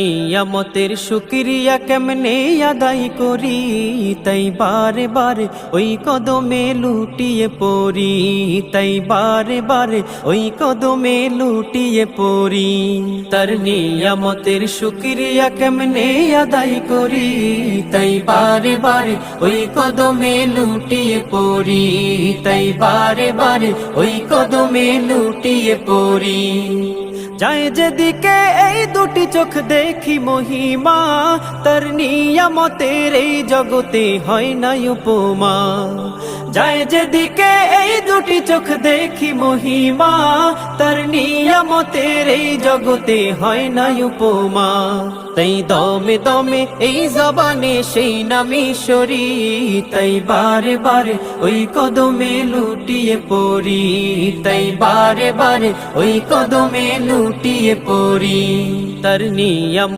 নিয়ামতের শুকরিয়া কেমনে আদায় করি, তাই বারে বারে ওই কদমে লুটিয়ে পড়ি, তাই বারে বারে ওই কদমে লুটিয়ে পড়ি। তার নিয়ামতের শুকরিয়া কেমনে আদায় করি, তাই বারে বারে ওই কদমে লুটিয়ে পড়ি, তাই বারে বারে ওই কদমে লুটিয়ে পড়ি। যায় যেদিকে এই দুটি চোখ দেখি মহিমা, তার নিয়ামতের এই জগতে হয় না উপমা। যায় যেদিকে এই দুটি চোখ দেখি মহিমা, তার নিয়ামতের এই জগতে হয় না উপমা। তাই দমে দমে এই জবানে সেই নামে সরি, তাই বারে বারে ওই কদমে লুটিয়ে পড়ি, তাই বারে বারে ওই কদমে লুটিয়ে পড়ি। তার নিয়াম